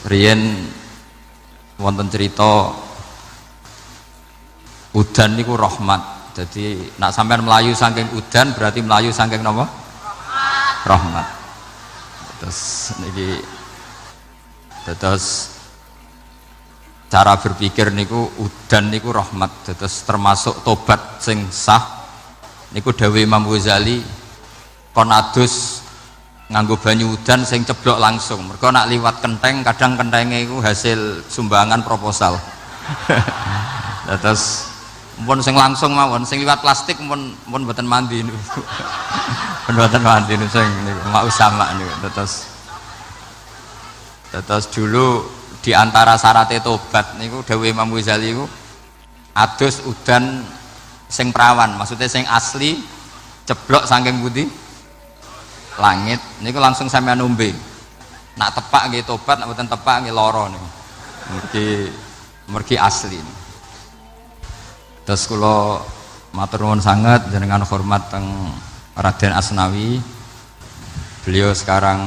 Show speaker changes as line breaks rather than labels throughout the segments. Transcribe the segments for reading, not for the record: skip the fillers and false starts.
riyen wonten cerita udan niku rahmat. Jadi nak sampean melayu saking udan berarti melayu saking napa? Rahmat. Terus niki terus cara berpikir niku udan niku rahmat. Terus termasuk tobat sing sah niku dawuh Imam Ghazali kon adus nganggo banyu udan sing ceblok langsung. Mergo nak liwat kenteng kadang kentenge iku hasil sumbangan proposal. Terus mun sing langsung mawon, sing liwat plastik mun mboten mandi niku. Mboten mandi niku sing niku mau sama niku. Terus dulu di antara syarat tobat niku dawuh Imam Ghazali niku adus udan sing perawan, maksudnya sing asli ceblok saking putih langit niku langsung sampean nombe. Nak tepak nggih tobat, nak mboten tepak nggih lara niku. Mergi asli. Terus kula matur nuwun sanget jenengan hormat teng Raden Asnawi. Beliau sekarang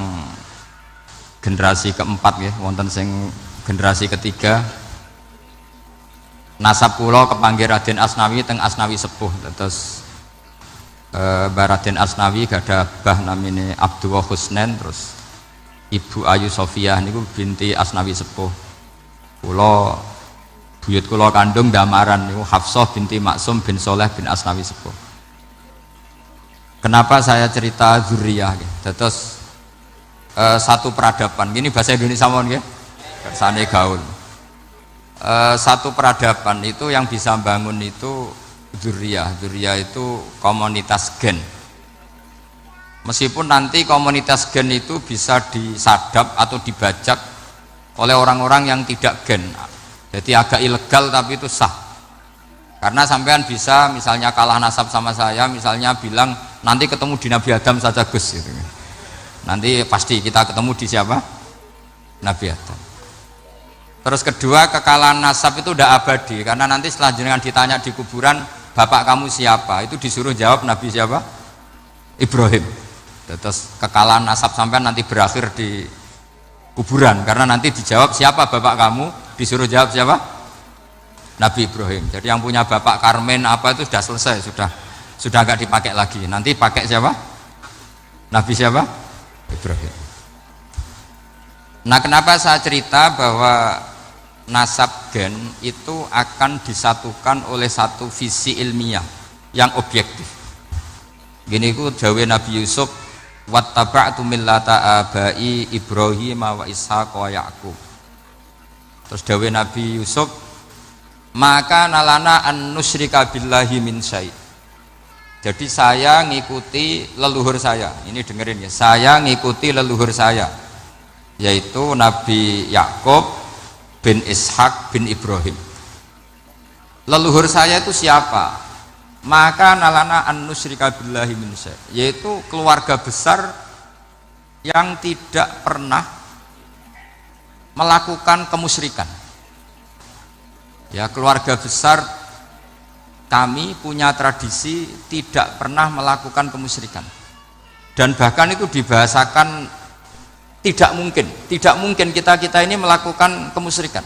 generasi keempat nggih, wonten sing generasi ketiga. Nasab kula kepanggih Raden Asnawi teng Asnawi sepuh. Terus Raden Asnawi gadah bah namine Abdullah Husnen, terus Ibu Ayu Sofiah niku binti Asnawi sepuh. Kula buyut kula kandung damaran niku Hafsah binti Maksum bin Soleh bin Asnawi sepuh. Kenapa saya cerita zuriyah gitu? Terus satu peradaban, gini bahasa Indonesia mohon nggih. Kersane gaul. Satu peradaban itu yang bisa bangun itu zuriyah itu komunitas gen. Meskipun nanti komunitas gen itu bisa disadap atau dibajak oleh orang-orang yang tidak gen, jadi agak ilegal tapi itu sah. Karena sampean bisa misalnya kalah nasab sama saya, misalnya bilang nanti ketemu di Nabi Adam saja Gus gitu. Nanti pasti kita ketemu di siapa? Nabi Adam. Terus kedua, kekalahan nasab itu udah abadi, karena nanti setelah jenengan ditanya di kuburan bapak kamu siapa, itu disuruh jawab Nabi siapa? Ibrahim. Terus kekalahan nasab sampai nanti berakhir di kuburan, karena nanti dijawab siapa bapak kamu, disuruh jawab siapa? Nabi Ibrahim. Jadi yang punya bapak Karmen apa itu sudah selesai, sudah nggak dipakai lagi. Nanti pakai siapa? Nabi siapa? Ibrahim. Nah, kenapa saya cerita bahwa nasab gen itu akan disatukan oleh satu visi ilmiah yang objektif. Gini ku dawuh Nabi Yusuf, wattaba'tu millata abai Ibrahim wa Ishaq wa Yaqub. Terus dawuh Nabi Yusuf, maka nalana an nusyrika billahi min syai'. Jadi saya ngikuti leluhur saya. Ini dengerin ya, saya ngikuti leluhur saya, yaitu Nabi Yakub bin Ishak bin Ibrahim. Leluhur saya itu siapa? Maka nalana an nusyrika billahi min syai', yaitu keluarga besar yang tidak pernah melakukan kemusyrikan. Ya, keluarga besar kami punya tradisi tidak pernah melakukan kemusyrikan. Dan bahkan itu dibahasakan tidak mungkin kita ini melakukan kemusyrikan.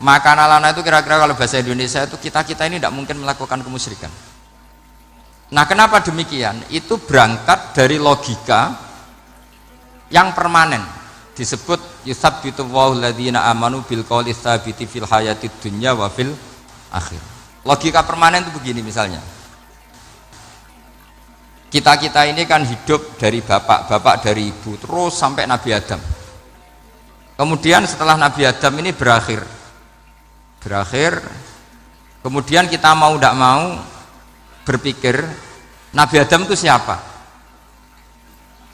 Maka nalana itu kira-kira kalau bahasa Indonesia itu kita ini tidak mungkin melakukan kemusyrikan. Nah, kenapa demikian? Itu berangkat dari logika yang permanen, disebut yusabbitu Allahu alladzina amanu bil qouli tsabiti fil hayatid dunya wa fil akhir. Logika permanen itu begini, misalnya kita ini kan hidup dari bapak dari ibu terus sampai Nabi Adam. Kemudian setelah Nabi Adam ini berakhir, kemudian kita mau tidak mau berpikir Nabi Adam itu siapa.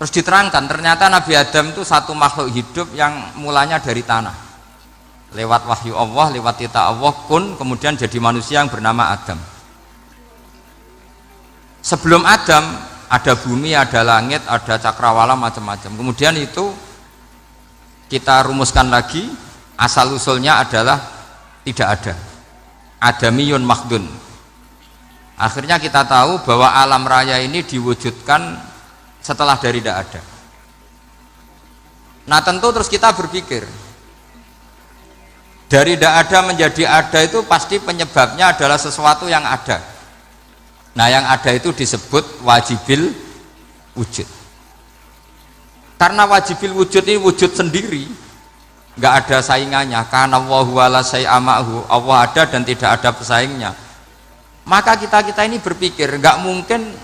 Terus diterangkan ternyata Nabi Adam itu satu makhluk hidup yang mulanya dari tanah, lewat wahyu Allah, lewat titah Allah kun, kemudian jadi manusia yang bernama Adam. Sebelum Adam ada bumi, ada langit, ada cakrawala, macam-macam. Kemudian itu kita rumuskan lagi, asal usulnya adalah tidak ada, adamiyun makhdun. Akhirnya kita tahu bahwa alam raya ini diwujudkan setelah dari tidak ada. Nah, tentu terus kita berpikir Dari tidak ada menjadi ada itu pasti penyebabnya adalah sesuatu yang ada. Nah, yang ada itu disebut wajibil wujud. Karena wajibil wujud ini wujud sendiri, nggak ada saingannya. Karena Allahu wala syai'amahu, Allah ada dan tidak ada pesaingnya. Maka kita ini berpikir nggak mungkin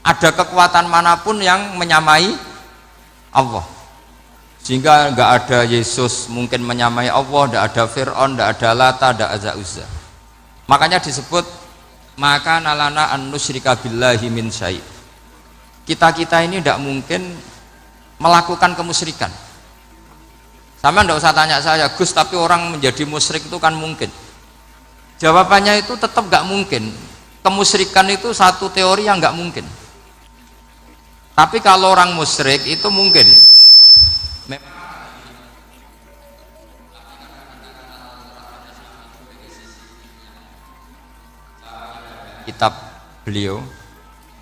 ada kekuatan manapun yang menyamai Allah. Sehingga nggak ada Yesus mungkin menyamai Allah, nggak ada Fir'aun, nggak ada Lata, nggak ada Uzza. Makanya disebut maka nalana an nusyrika billahi min syai'. Kita ini nggak mungkin melakukan kemusyrikan. Sama nggak usah tanya saya, Gus, tapi orang menjadi musyrik itu kan mungkin. Jawabannya itu tetap nggak mungkin. Kemusyrikan itu satu teori yang nggak mungkin. Tapi kalau orang musyrik itu mungkin. Kitab beliau,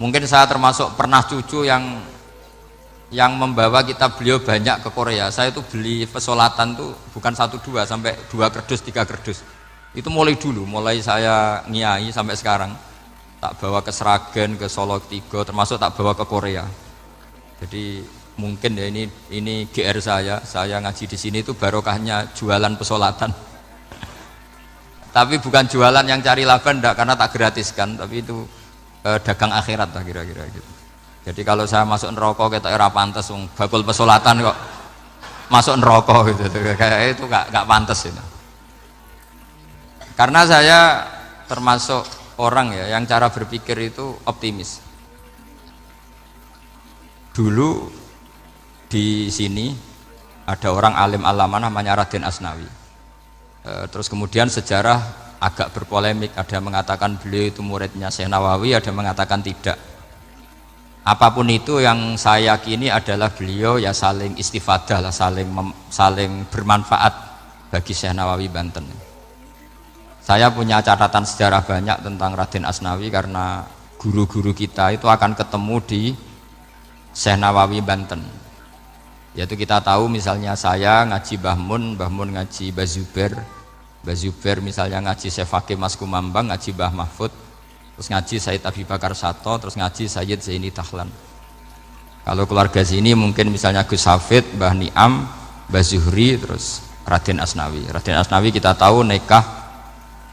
mungkin saya termasuk pernah cucu yang membawa kitab beliau banyak ke Korea. Saya itu beli pesolatan tuh bukan 1 2 sampai 2 kerdus 3 kerdus. Itu mulai dulu, mulai saya ngiai sampai sekarang. Tak bawa ke Sragen, ke Solo Tigo, termasuk tak bawa ke Korea. Jadi mungkin ya ini GR saya ngaji di sini itu barokahnya jualan pesolatan. Tapi bukan jualan yang cari laba enggak, karena tak gratiskan, tapi itu dagang akhirat lah kira-kira gitu. Jadi kalau saya masuk neraka kita era pantas, bakul pesolatan kok masuk neraka gitu, kayak itu nggak pantas itu. Karena saya termasuk orang ya yang cara berpikir itu optimis. Dulu di sini ada orang alim alama namanya Raden Asnawi. Terus kemudian sejarah agak berpolemik, ada yang mengatakan beliau itu muridnya Syekh Nawawi, ada yang mengatakan tidak. Apapun itu yang saya yakini adalah beliau ya saling istifadah lah, saling bermanfaat bagi Syekh Nawawi Banten. Saya punya catatan sejarah banyak tentang Raden Asnawi karena guru-guru kita itu akan ketemu di Syekh Nawawi Banten. Yaitu kita tahu misalnya saya ngaji Mbah Mun ngaji Mbah Zubair misalnya ngaji Syekh Fakih Mas Kumambang, ngaji Mbah Mahfud, terus ngaji Sayyid Abi Bakar Sato, terus ngaji Sayyid Zaini Dahlan. Kalau keluarga sini mungkin misalnya Gus Hafid, Mbah Niam, Mbah Zuhri, terus Raden Asnawi. Raden Asnawi kita tahu nikah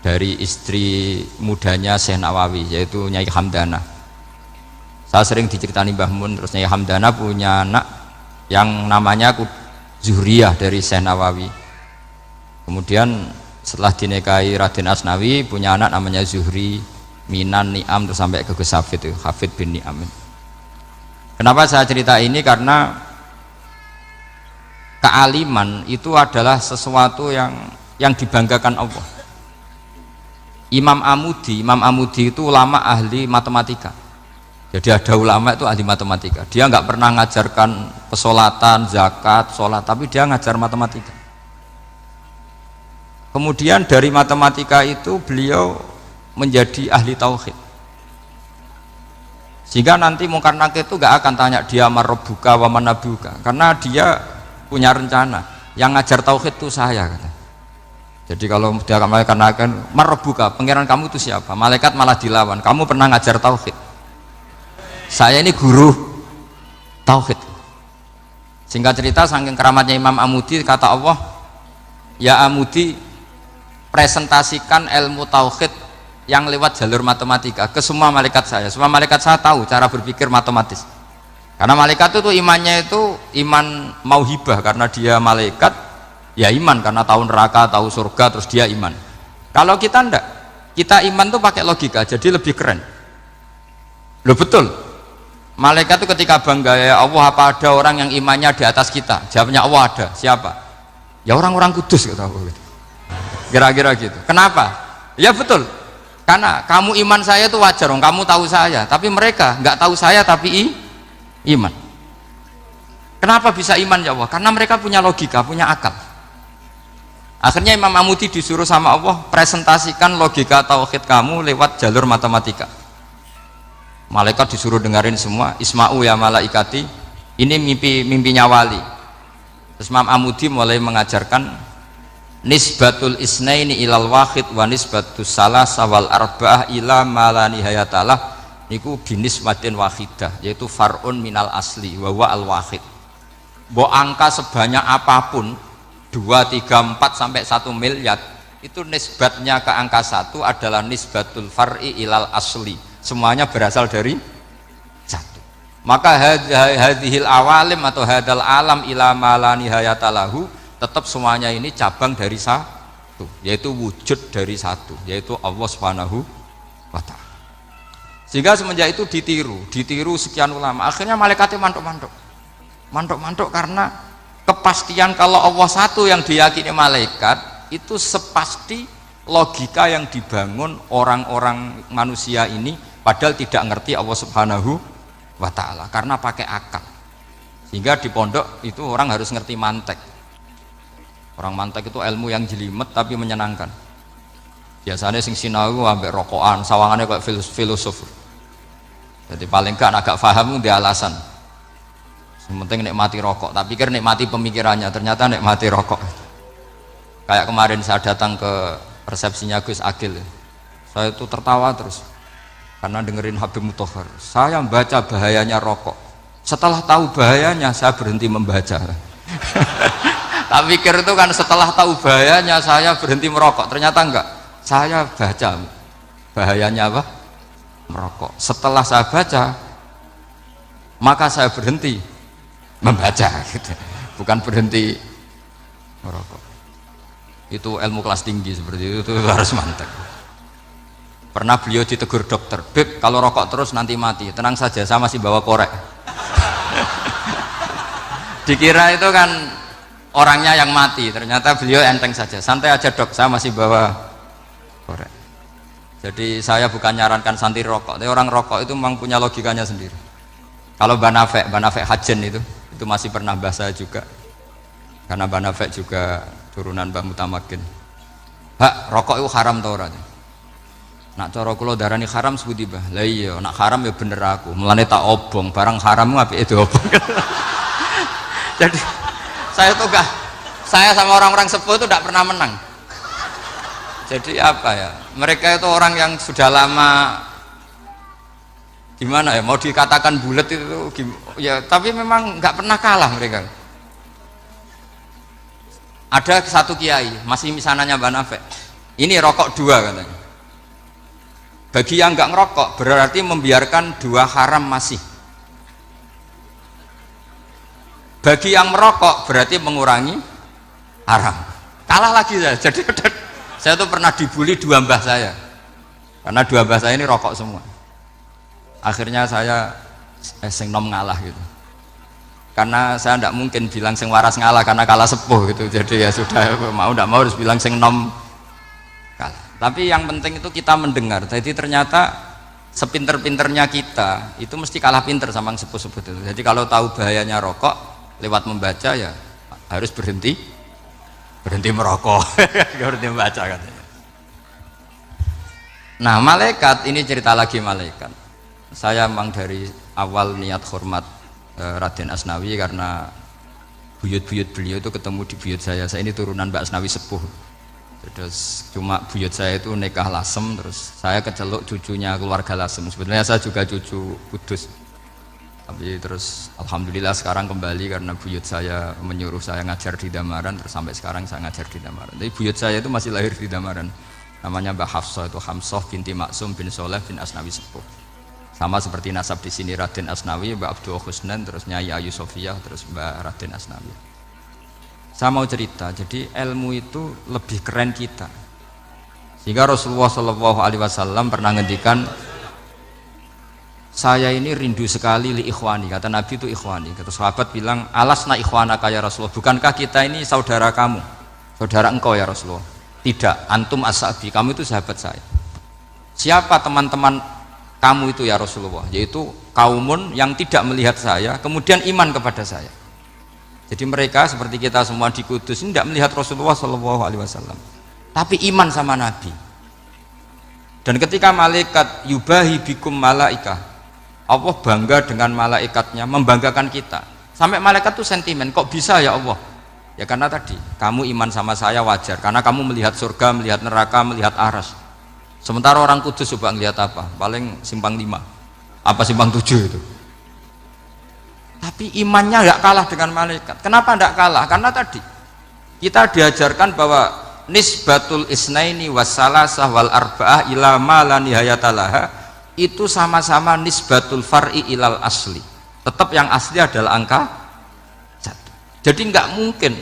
dari istri mudanya Syekh Nawawi, yaitu Nyai Hamdana. Saya sering diceritani Mbah Mun, terus Nyai Hamdana punya anak yang namanya Zuhriyah dari Syekh Nawawi. Kemudian setelah dinikahi Raden Asnawi punya anak namanya Zuhri, Minan, Niam, terus sampai ke Gus Hafid itu, Hafid bin Niam. Kenapa saya cerita ini? Karena kealiman itu adalah sesuatu yang dibanggakan Allah. Imam Amudi itu ulama ahli matematika. Jadi ada ulama itu ahli matematika. Dia nggak pernah ngajarkan pesolatan, zakat, sholat, tapi dia ngajar matematika. Kemudian dari matematika itu beliau menjadi ahli tauhid. Sehingga nanti Mungkar Nakir itu nggak akan tanya dia marabbuka wa manabuka, karena dia punya rencana. Yang ngajar tauhid itu saya, kata. Jadi kalau dia malaikat Nakir, marabbuka, pangeran kamu itu siapa? Malaikat malah dilawan. Kamu pernah ngajar tauhid? Saya ini guru tauhid. Singkat cerita, saking keramatnya Imam Amudi, kata Allah, ya Amudi, presentasikan ilmu tauhid yang lewat jalur matematika ke semua malaikat saya. Semua malaikat saya tahu cara berpikir matematis. Karena malaikat itu imannya itu iman mauhibah, karena dia malaikat ya iman karena tahu neraka, tahu surga, terus dia iman. Kalau kita enggak, kita iman tuh pakai logika, jadi lebih keren. Loh betul. Malaikat itu ketika bangga, ya Allah, apa ada orang yang imannya di atas kita? Jawabnya Allah ada. Siapa? Ya orang-orang kudus, kata Allah. Kira-kira gitu. Kenapa? Ya betul. Karena kamu iman saya itu wajar, kamu tahu saya. Tapi mereka nggak tahu saya tapi iman. Kenapa bisa iman ya Allah? Karena mereka punya logika, punya akal. Akhirnya Imam Amudi disuruh sama Allah presentasikan logika tauhid kamu lewat jalur matematika. Malaikat disuruh dengerin semua, Isma'u ya malaikati, ini mimpinya wali. Terus Imam Amudi mulai mengajarkan nisbatul isnaini ilal wahid wa nisbatus salasa wal arba'ah ila ma la nihayatalah niku binisbatin wahidah, yaitu far'un minal asli wa huwa al wahid. Mbok angka sebanyak apapun 2, 3, 4 sampai 1 miliar itu nisbatnya ke angka 1 adalah nisbatul far'i ilal asli, semuanya berasal dari 1. Maka hadhil awalim atau hadal alam ila ma la nihayatalahu, tetap semuanya ini cabang dari 1, yaitu wujud dari 1, yaitu Allah Subhanahu wa ta'ala. Sehingga semenjak itu ditiru sekian ulama, akhirnya malaikatnya mantuk karena kepastian kalau Allah 1 yang diyakini malaikat itu sepasti logika yang dibangun orang-orang manusia ini, padahal tidak ngerti Allah Subhanahu wa ta'ala karena pakai akal. Sehingga di pondok itu orang harus ngerti mantek. Orang mantek itu ilmu yang jelimet tapi menyenangkan. Biasanya sing sinau ambek rokokan, sawangannya kayak filosof. Jadi paling gak agak paham dia alasan. Yang penting nikmati rokok, tak pikir nikmati pemikirannya, ternyata nikmati rokok. Kayak kemarin saya datang ke resepsinya Gus Agil, saya itu tertawa terus karena dengerin Habib Mutahar. Saya membaca bahayanya rokok, setelah tahu bahayanya saya berhenti membaca. Tak pikir itu kan setelah tahu bahayanya saya berhenti merokok, ternyata enggak, saya baca bahayanya apa? Merokok. Setelah saya baca maka saya berhenti membaca gitu. Bukan berhenti merokok. Itu ilmu kelas tinggi seperti itu harus mantap. Pernah beliau ditegur dokter, "Beb, kalau rokok terus nanti mati." "Tenang saja, saya masih bawa korek." Dikira itu kan orangnya yang mati, ternyata beliau enteng saja. "Santai aja dok, saya masih bawa korek." Jadi saya bukan nyarankan santai rokok, tapi orang rokok itu memang punya logikanya sendiri. Kalau Banafek Hajen itu masih pernah bahas saya juga, karena Banafek juga turunan Mbah Mutamakin. "Hak, rokok itu haram tau ora?" "Nak cara kula darani haram sebuti Mbah." "Lah iya, nak haram ya bener aku. Mulane tak obong, barang haram apike diobong." Jadi saya sama orang-orang sepuh itu tidak pernah menang. Jadi apa ya, mereka itu orang yang sudah lama gimana ya, mau dikatakan bulat itu ya, tapi memang nggak pernah kalah mereka. Ada satu kiai masih misananya Banafek, ini rokok 2 katanya. Bagi yang nggak ngerokok berarti membiarkan 2 haram masih. Bagi yang merokok berarti mengurangi haram. Kalah lagi saya. Jadi saya tuh pernah dibully 2 mbah saya, karena 2 mbah saya ini rokok semua. Akhirnya saya sing nom ngalah gitu, karena saya tidak mungkin bilang sing waras ngalah karena kalah sepuh gitu. Jadi ya sudah, mau tidak mau harus bilang sing nom kalah. Tapi yang penting itu kita mendengar. Jadi ternyata sepinter-pinternya kita itu mesti kalah pinter sama yang sepuh-sepuh itu. Jadi kalau tahu bahayanya rokok lewat membaca ya harus berhenti merokok. Berhenti membaca katanya. Nah, malaikat ini cerita lagi malaikat. Saya memang dari awal niat hormat Raden Asnawi karena buyut-buyut beliau itu ketemu di buyut saya. Saya ini turunan Mbak Asnawi sepuh. Terus cuma buyut saya itu nikah Lasem, terus saya keceluk cucunya keluarga Lasem. Sebenarnya saya juga cucu Kudus. Tapi terus alhamdulillah sekarang kembali karena buyut saya menyuruh saya ngajar di Damaran, terus sampai sekarang saya ngajar di Damaran. Tapi buyut saya itu masih lahir di Damaran. Namanya Mbak Hafsah, itu Hamsah binti Maksum bin Soleh bin Asnawi sepuh. Sama seperti nasab di sini Raden Asnawi, Mbak Abdul Husnan, terus Nyai Ayu Sofiyah, terus Mbak Raden Asnawi. Saya mau cerita, jadi ilmu itu lebih keren kita. Sehingga Rasulullah SAW pernah ngendikan, "Saya ini rindu sekali li ikhwani." Kata Nabi itu ikhwani. Kata sahabat bilang, "Alasna ikhwanaka ya Rasulullah." "Bukankah kita ini saudara kamu, saudara engkau ya Rasulullah?" "Tidak, antum ashabi, kamu itu sahabat saya." "Siapa teman-teman kamu itu ya Rasulullah?" "Yaitu kaumun yang tidak melihat saya kemudian iman kepada saya." Jadi mereka seperti kita semua di Kudus ini tidak melihat Rasulullah SAW, tapi iman sama Nabi. Dan ketika malaikat yubahi bikum malaikah, Allah bangga dengan malaikatnya, membanggakan kita. Sampai malaikat tuh sentimen, kok bisa ya Allah Ya karena tadi kamu iman sama saya wajar, karena kamu melihat surga, melihat neraka, melihat aras. Sementara orang Kudus coba ngelihat apa? Paling simpang 5, apa simpang 7 itu. Tapi imannya nggak kalah dengan malaikat. Kenapa nggak kalah? Karena tadi kita diajarkan bahwa nisbatul isnaini wassalasah wal arba'ah ila ma la nihayatalaha itu sama-sama nisbatul far'i ilal asli. Tetap yang asli adalah angka 1. Jadi nggak mungkin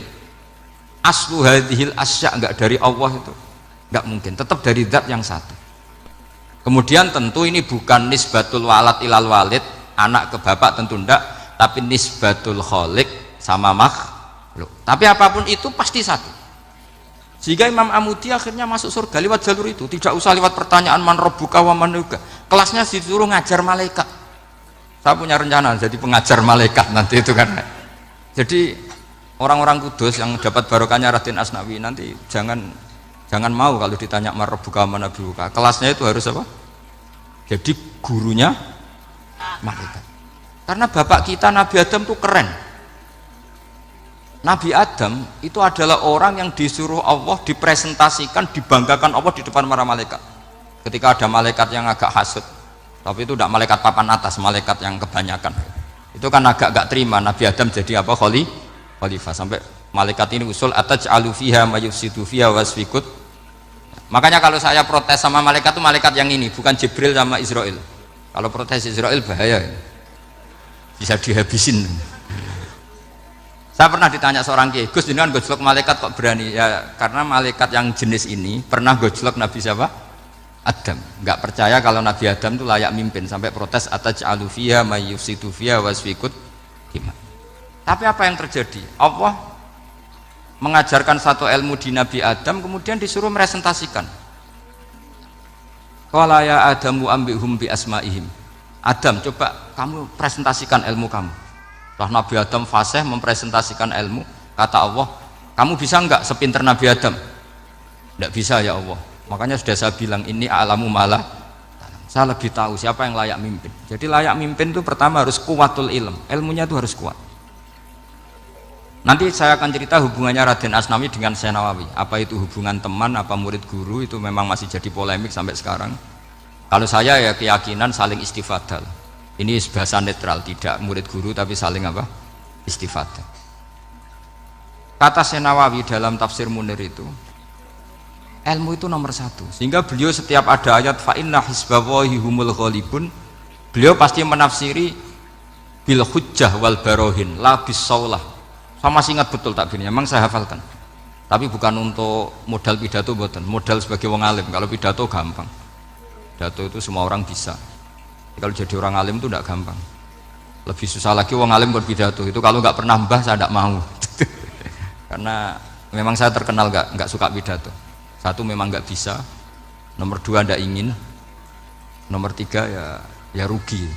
aslu hadhil asya nggak dari Allah itu, nggak mungkin. Tetap dari zat yang satu. Kemudian tentu ini bukan nisbatul walad ilal walid, anak ke bapak tentu enggak, tapi nisbatul khaliq sama makhluk. Tapi apapun itu pasti satu. Sehingga Imam Amudi akhirnya masuk surga lewat jalur itu, tidak usah lewat pertanyaan man rabbuka wa man nuka. Kelasnya disuruh ngajar malaikat. Saya punya rencana jadi pengajar malaikat nanti itu kan. Jadi orang-orang Kudus yang dapat barokahnya Raden Asnawi nanti jangan mau kalau ditanya man rabbuka wa man nuka. Kelasnya itu harus apa? Jadi gurunya malaikat. Karena bapak kita Nabi Adam itu keren. Nabi Adam itu adalah orang yang disuruh Allah dipresentasikan, dibanggakan Allah di depan para malaikat. Ketika ada malaikat yang agak hasut, tapi itu tidak malaikat papan atas, malaikat yang kebanyakan. Itu kan agak gak terima Nabi Adam jadi apa? Khalifah. Sampai malaikat ini usul ataj'alu fiha mayufsidu fiha wasfikut. Makanya kalau saya protes sama malaikat itu malaikat yang ini, bukan Jibril sama Israel. Kalau protes Israel bahaya. Bisa dihabisin. Saya pernah ditanya seorang kiai, Gus jenengan gojlok malaikat kok berani? Ya karena malaikat yang jenis ini pernah gojlok Nabi siapa? Adam. Nggak percaya kalau Nabi Adam itu layak mimpin, sampai protes ataj'alu fiha may yufsidu fiha wasfikut gimana? Tapi apa yang terjadi? Allah mengajarkan satu ilmu di Nabi Adam, kemudian disuruh meresentasikan. Qala ya Adamu ambihum bi asma'ihim. Adam, coba kamu presentasikan ilmu kamu. Setelah Nabi Adam fasih mempresentasikan ilmu, kata Allah, kamu bisa enggak sepinter Nabi Adam? Enggak bisa ya Allah. Makanya sudah saya bilang ini a'lamu malah. Saya lebih tahu siapa yang layak mimpin. Jadi layak mimpin itu pertama harus kuwatul ilm. Ilmunya itu harus kuat. Nanti saya akan cerita hubungannya Raden Asnawi dengan Syekh Nawawi. Apa itu hubungan teman, apa murid guru, itu memang masih jadi polemik sampai sekarang. Kalau saya ya keyakinan saling istifadah. Ini bahasa netral, tidak murid guru tapi saling apa? Istifadah. Kata Syekh Nawawi dalam tafsir Munir itu, ilmu itu nomor 1. Sehingga beliau setiap ada ayat fa inna hizballahi humul ghalibun, beliau pasti menafsiri bil hujjah wal barohin la bis saulah. Saya masih ingat betul takbirnya, memang saya hafalkan. Tapi bukan untuk modal pidato, bukan modal sebagai wong alim. Kalau pidato gampang, pidato itu semua orang bisa. Kalau jadi orang alim itu tidak gampang. Lebih susah lagi wong alim buat pidato. Itu kalau nggak pernah mbah saya tidak mau. Karena memang saya terkenal nggak suka pidato. 1 memang nggak bisa, nomor 2 tidak ingin, nomor 3 ya rugi.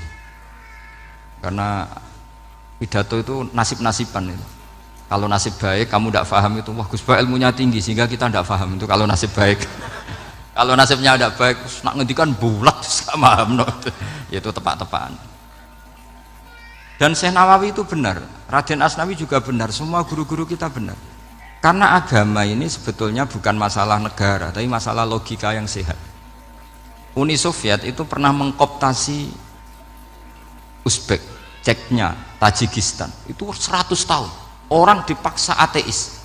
Karena pidato itu nasib-nasiban itu. Kalau nasib baik kamu tidak paham itu, wah Gus Ba ilmunya tinggi sehingga kita tidak paham itu kalau nasib baik. Kalau nasibnya tidak baik, nak ngendikan bulat sama paham no. Itu tepat-tepakan. Dan Syekh Nawawi itu benar, Raden Asnawi juga benar, semua guru-guru kita benar. Karena agama ini sebetulnya bukan masalah negara, tapi masalah logika yang sehat. Uni Soviet itu pernah mengkooptasi Uzbek, Ceknya, Tajikistan. Itu 100 tahun. Orang dipaksa ateis.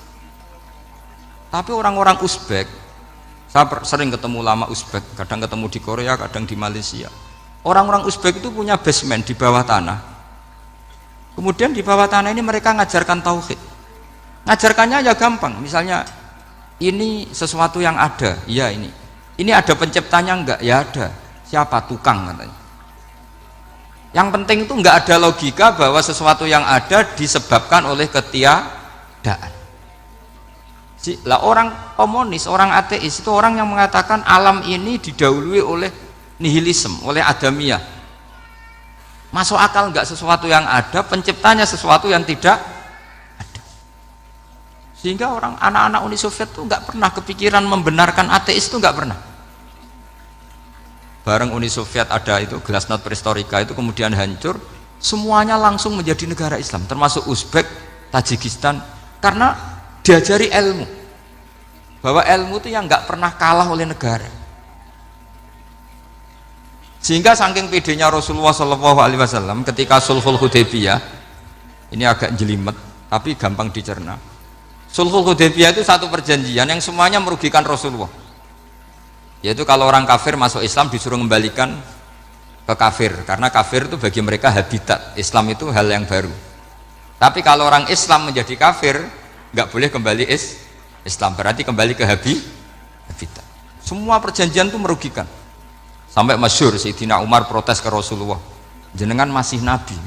Tapi orang-orang Uzbek, saya sering ketemu lama Uzbek, kadang ketemu di Korea, kadang di Malaysia. Orang-orang Uzbek itu punya basement di bawah tanah. Kemudian di bawah tanah ini mereka ngajarkan tauhid. Ngajarkannya ya gampang, misalnya ini sesuatu yang ada, iya ini. Ini ada penciptanya enggak? Ya ada. Siapa? Tukang katanya. Yang penting itu enggak ada logika bahwa sesuatu yang ada disebabkan oleh ketiadaan. Lah orang komunis, orang ateis itu orang yang mengatakan alam ini didahului oleh nihilisme, oleh adamiyah. Masuk akal enggak sesuatu yang ada, penciptanya sesuatu yang tidak ada. Sehingga orang anak-anak Uni Soviet itu enggak pernah kepikiran membenarkan ateis, itu enggak pernah. Bareng Uni Soviet ada itu Glasnost Perestroika itu kemudian hancur, semuanya langsung menjadi negara Islam, termasuk Uzbek, Tajikistan, karena diajari ilmu, bahwa ilmu itu yang nggak pernah kalah oleh negara. Sehingga saking pedenya Rasulullah SAW ketika Sulhul Hudaybiyah, ini agak jelimet tapi gampang dicerna. Sulhul Hudaybiyah itu satu perjanjian yang semuanya merugikan Rasulullah, yaitu kalau orang kafir masuk Islam disuruh kembalikan ke kafir, karena kafir itu bagi mereka habitat, Islam itu hal yang baru. Tapi kalau orang Islam menjadi kafir nggak boleh kembali Islam, berarti kembali ke habitat. Semua perjanjian itu merugikan. Sampai masyhur Sayyidina Umar protes ke Rasulullah, jenengan masih nabi.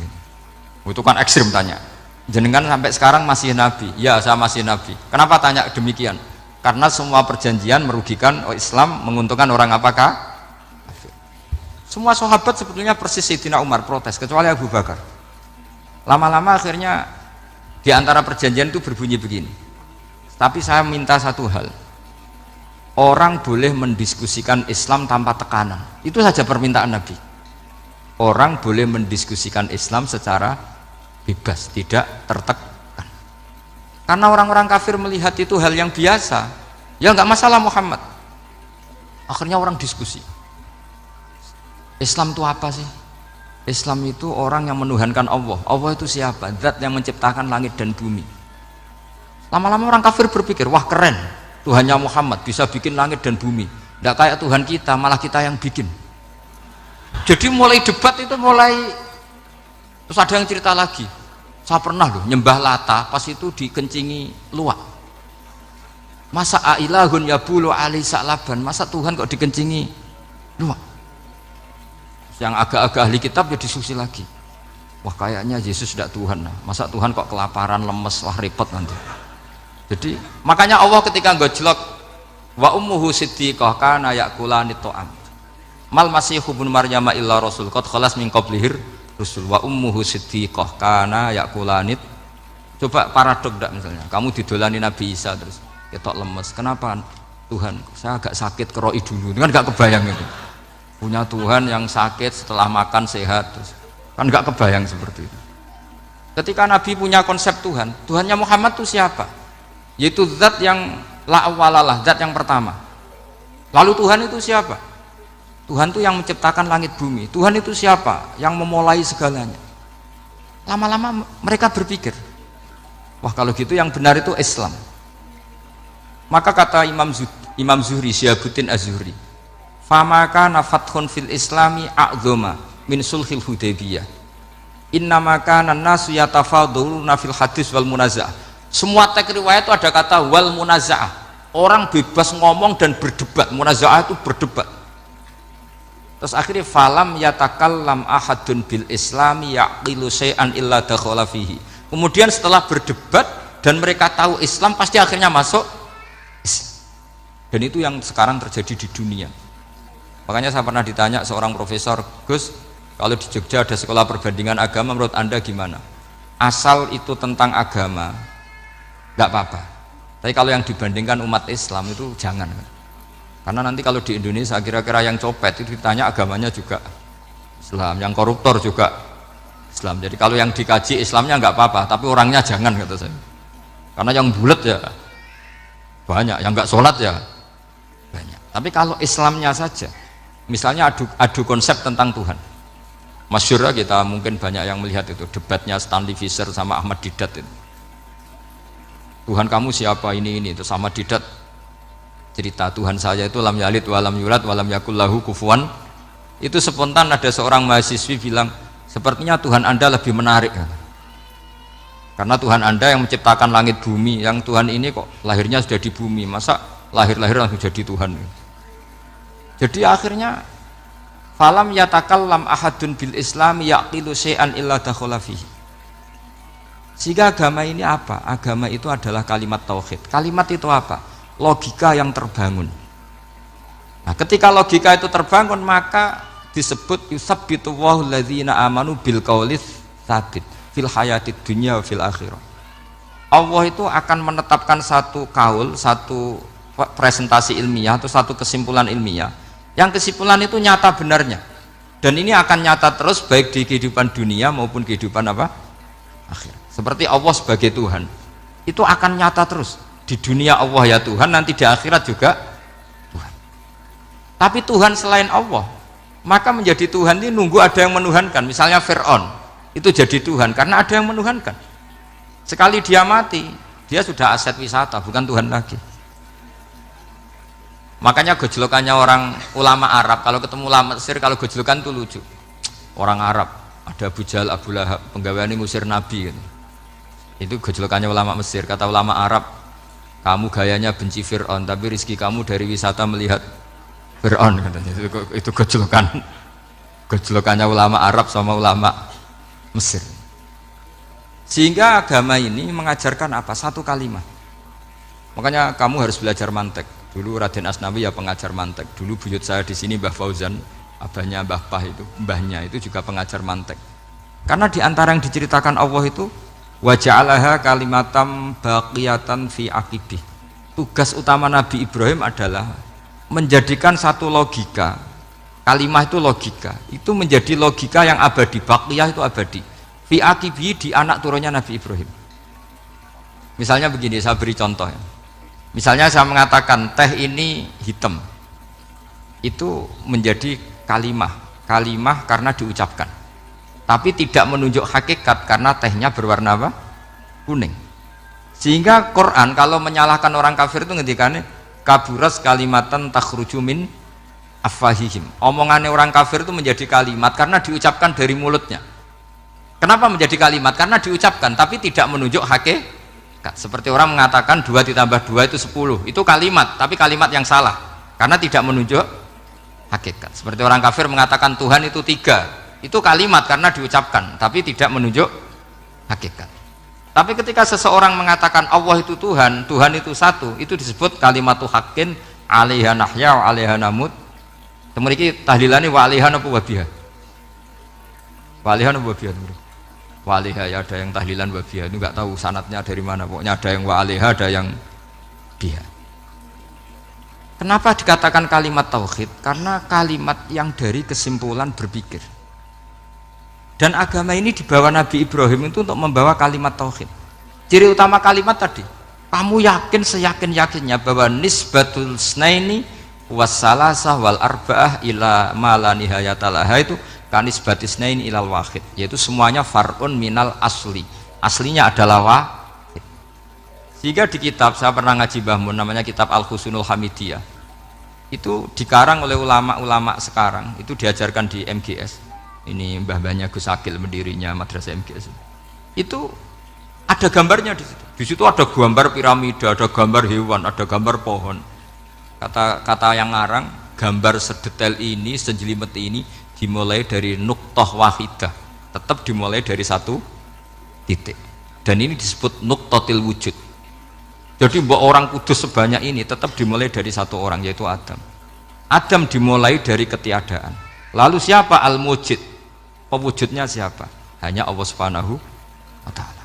Itu kan ekstrim tanya, jenengan sampai sekarang masih nabi? Ya, saya masih nabi. Kenapa tanya demikian? Karena semua perjanjian merugikan Islam, menguntungkan orang apakah? Semua sahabat sebetulnya persis Sayyidina Umar protes, kecuali Abu Bakar. Lama-lama akhirnya di antara perjanjian itu berbunyi begini, tapi saya minta satu hal, orang boleh mendiskusikan Islam tanpa tekanan. Itu saja permintaan Nabi. Orang boleh mendiskusikan Islam secara bebas, tidak tertekan. Karena orang-orang kafir melihat itu hal yang biasa, ya nggak masalah Muhammad. Akhirnya orang diskusi, Islam itu apa sih? Islam itu orang yang menuhankan Allah. Allah itu siapa? Zat yang menciptakan langit dan bumi. Lama-lama orang kafir berpikir, wah keren, Tuhannya Muhammad bisa bikin langit dan bumi, tidak kayak Tuhan kita, malah kita yang bikin. Jadi mulai debat itu terus ada yang cerita lagi, saya pernah loh nyembah Lata, pas itu dikencingi luwak. Masa ailahun yabulu ali sa'laban, masa Tuhan kok dikencingi luwak? Yang agak-agak ahli kitab ya diskusi lagi, wah kayaknya Yesus tidak Tuhan, masa Tuhan kok kelaparan, lemes, wah repot nanti. Jadi makanya Allah ketika ngojlok wa ummuhu siddiqah kana yakulani ta'am mal masihu ibnu maryam illa rasul qad khalas min qablihir rusul wa ummuhu siddiqah kana yakulani. Coba paradok enggak, misalnya kamu didolani Nabi Isa terus ketok lemes, kenapa Tuhan saya agak sakit keroi dulu, kan enggak kebayang itu, punya Tuhan yang sakit setelah makan sehat, terus kan enggak kebayang seperti itu. Ketika Nabi punya konsep Tuhan, Tuhannya Muhammad itu siapa? Yaitu zat yang la awalalah, zat yang pertama. Lalu Tuhan itu siapa? Tuhan itu yang menciptakan langit bumi. Tuhan itu siapa? Yang memulai segalanya. Lama-lama mereka berpikir, wah kalau gitu yang benar itu Islam. Maka kata Imam Zuhri, Syihabuddin Az-Zuhri, famaka nafathun fil islami a'zoma min sulhil Hudaybiyah innamaka nasu yatafadhuruna fil hadis wal munaza'ah. Semua teks riwayat itu ada kata wal munaza'ah, orang bebas ngomong dan berdebat. Munaza'ah itu berdebat. Terus akhirnya falam yatakallam ahadun bil islami yaqilu syai'an illa dakhala fihi. Kemudian setelah berdebat dan mereka tahu Islam, pasti akhirnya masuk Islam. Dan itu yang sekarang terjadi di dunia. Makanya saya pernah ditanya seorang profesor, Gus, kalau di Jogja ada sekolah perbandingan agama, menurut Anda gimana? Asal itu tentang agama nggak apa-apa, tapi kalau yang dibandingkan umat Islam itu jangan. Karena nanti kalau di Indonesia kira-kira yang copet itu ditanya agamanya juga Islam, yang koruptor juga Islam. Jadi kalau yang dikaji Islamnya nggak apa-apa, tapi orangnya jangan, kata saya. Karena yang bulat ya banyak, yang nggak sholat ya banyak. Tapi kalau Islamnya saja, misalnya adu konsep tentang Tuhan, masyhur kita mungkin banyak yang melihat itu debatnya Stanley Fischer sama Ahmad Didat itu. Tuhan kamu siapa, ini itu sama Didat cerita Tuhan saya itu lam yalid walam yulad walam yakul lahu kufuwan. Itu spontan ada seorang mahasiswi bilang, sepertinya Tuhan Anda lebih menarik karena Tuhan Anda yang menciptakan langit bumi, yang Tuhan ini kok lahirnya sudah di bumi, masa lahir-lahir langsung jadi Tuhan. Jadi akhirnya falam yatakallam ahadun bil islami yaqilu syai'an illa dakhala fihi. Sehingga agama ini apa? Agama itu adalah kalimat tauhid. Kalimat itu apa? Logika yang terbangun. Nah, ketika logika itu terbangun, maka disebut yusabbitu Allahu alladzina amanu bil qaulis tsabit fil hayatid dunya wa fil akhirah. Allah itu akan menetapkan satu kaul, satu presentasi ilmiah atau satu kesimpulan ilmiah, yang kesimpulan itu nyata benarnya, dan ini akan nyata terus baik di kehidupan dunia maupun kehidupan apa? Akhir. Seperti Allah sebagai Tuhan itu akan nyata terus. Di dunia Allah ya Tuhan, nanti di akhirat juga Tuhan. Tapi Tuhan selain Allah, maka menjadi Tuhan ini nunggu ada yang menuhankan. Misalnya Fir'aun itu jadi Tuhan karena ada yang menuhankan. Sekali dia mati, dia sudah aset wisata, bukan Tuhan lagi. Makanya gojlokannya orang ulama Arab, kalau ketemu ulama Mesir, kalau gojlokan itu lucu. Orang Arab, ada Abu Jahal, Abu Lahab, penggawean ini musir Nabi gitu. Itu gojlokannya ulama Mesir. Kata ulama Arab, kamu gayanya benci Fir'aun, tapi rizki kamu dari wisata melihat Fir'aun katanya. Itu gojlokannya ulama Arab sama ulama Mesir. Sehingga agama ini mengajarkan apa? Satu kalimat. Makanya kamu harus belajar mantek. Dulu Raden Asnawi ya pengajar mantek. Dulu buyut saya di sini Mbah Fauzan, abahnya Mbah Pah itu, mbahnya itu juga pengajar mantek. Karena di antara yang diceritakan Allah itu wa ja'alaha kalimatam baqiyatan fi aqibih. Tugas utama Nabi Ibrahim adalah menjadikan satu logika. Kalimah itu logika. Itu menjadi logika yang abadi, baqiyah itu abadi. Fi aqibih, di anak turunnya Nabi Ibrahim. Misalnya begini, saya beri contoh ya. Misalnya saya mengatakan teh ini hitam, itu menjadi kalimah karena diucapkan, tapi tidak menunjuk hakikat karena tehnya berwarna apa? Kuning. Sehingga Quran kalau menyalahkan orang kafir itu ngendikannya kaburas kalimatan takhruju min afwahihim. Omongannya orang kafir itu menjadi kalimat karena diucapkan dari mulutnya. Kenapa menjadi kalimat? Karena diucapkan tapi tidak menunjuk hakikat. Seperti orang mengatakan 2 ditambah 2 itu 10, itu kalimat, tapi kalimat yang salah karena tidak menunjuk hakikat. Seperti orang kafir mengatakan Tuhan itu 3, itu kalimat karena diucapkan tapi tidak menunjuk hakikat. Tapi ketika seseorang mengatakan Allah itu Tuhan, Tuhan itu satu, itu disebut kalimatu haqqin 'alaiha nahya wa 'alaiha namut. Temriki tahlilane wa 'alaiha napa wa biha. Wa 'alaiha napa wa biha. Waliha ya, ada yang tahlilan wabiha, itu nggak tahu sanatnya dari mana, pokoknya ada yang waliha, ada yang biha. Kenapa dikatakan kalimat tauhid? Karena kalimat yang dari kesimpulan berpikir. Dan agama ini dibawa Nabi Ibrahim itu untuk membawa kalimat tauhid. Ciri utama kalimat tadi, kamu yakin seyakin-yakinnya bahwa nisbatul snaini wassalasah wal arba'ah ila ma la nihayatalaha itu kanis batisnain ilal wahid, yaitu semuanya far'un minal asli, aslinya adalah wahid. Sehingga di kitab, saya pernah ngaji Mbah Mun, namanya kitab Al-Husunul Hamidiyah, itu dikarang oleh ulama-ulama sekarang, itu diajarkan di MGS, ini mbah-mbahnya Gus Akil pendirinya madrasah MGS, itu ada gambarnya di situ. Di situ ada gambar piramida, ada gambar hewan, ada gambar pohon. Kata yang ngarang, gambar sedetail ini, sejelimet ini dimulai dari nuktah wahidah, tetap dimulai dari satu titik, dan ini disebut nuktatil wujud. Jadi mbok orang kudus sebanyak ini tetap dimulai dari satu orang, yaitu Adam. Adam dimulai dari ketiadaan. Lalu siapa al-mujid? Pewujudnya siapa? Hanya Allah Subhanahu wa ta'ala.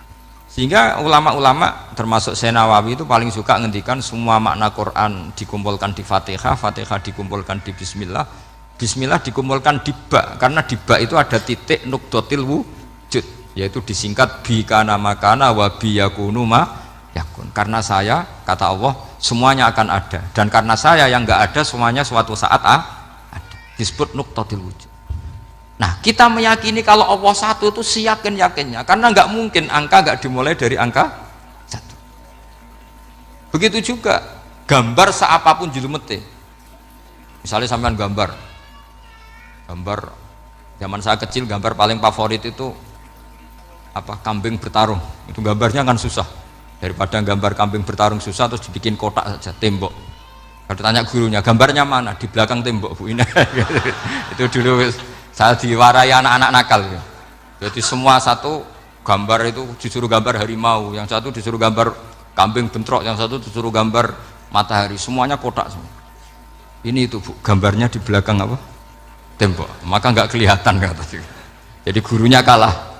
Sehingga ulama-ulama termasuk Syekh Nawawi itu paling suka ngendikan semua makna Quran dikumpulkan di Fatihah, Fatihah dikumpulkan di Bismillah, Bismillah dikumpulkan di ba, karena di ba itu ada titik nukdotil wujud, yaitu disingkat bi kana makana wa bi yakunu ma yakun. Karena saya, kata Allah, semuanya akan ada, dan karena saya yang enggak ada, semuanya suatu saat ada. Disebut nukdotil wujud. Nah, kita meyakini kalau Allah satu itu seyakin-yakinnya, karena enggak mungkin angka enggak dimulai dari angka satu. Begitu juga gambar seapapun julumete. Misalnya sampean gambar zaman saya kecil, gambar paling favorit itu apa? Kambing bertarung. Itu gambarnya kan susah, daripada gambar kambing bertarung susah terus dibikin kotak saja, tembok. Kalau tanya gurunya, gambarnya mana? Di belakang tembok, Bu. Ini itu dulu saya diwarai anak-anak nakal ya. Jadi semua satu gambar itu disuruh gambar harimau, yang satu disuruh gambar kambing bentrok, yang satu disuruh gambar matahari, semuanya kotak semua. Ini itu, Bu, gambarnya di belakang apa? Tembok, maka nggak kelihatan kata. Jadi gurunya kalah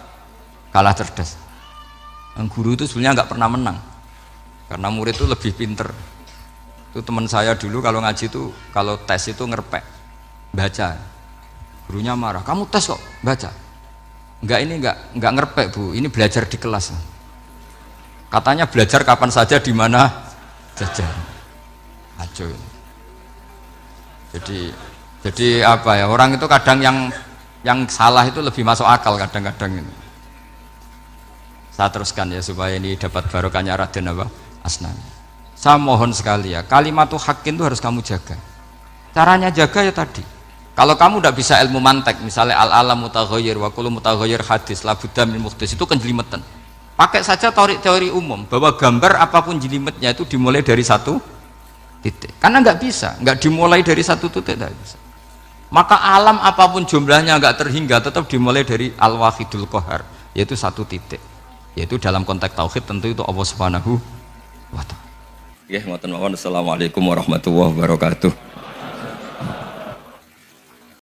cerdas. Yang guru itu sebenarnya nggak pernah menang, karena murid itu lebih pinter. Itu teman saya dulu kalau ngaji itu, kalau tes itu ngerpek baca, gurunya marah, kamu tes kok baca? Enggak ngerpek, Bu, ini belajar di kelas. Katanya belajar kapan saja di mana jajar. Ajo. Jadi apa ya, orang itu kadang yang salah itu lebih masuk akal kadang-kadang ini. Saya teruskan ya supaya ini dapat barokahnya Raden apa? Asnawi. Saya mohon sekali ya, kalimatul haqqin itu harus kamu jaga. Caranya jaga ya tadi. Kalau kamu tidak bisa ilmu mantek, misalnya al-alam mutaghayyir wa kullu mutaghayyir hadis la budda min muhdits, itu kenjelimetan. Pakai saja teori umum bahwa gambar apapun jelimetnya itu dimulai dari satu titik. Karena nggak bisa, nggak dimulai dari satu titik, tidak bisa. Maka alam apapun jumlahnya nggak terhingga tetap dimulai dari al-wahidul qahar, yaitu satu titik. Yaitu dalam konteks tauhid tentu itu Allah Subhanahu wa taala. Nggih, ngoten mawon. Assalamualaikum warahmatullahi wabarakatuh.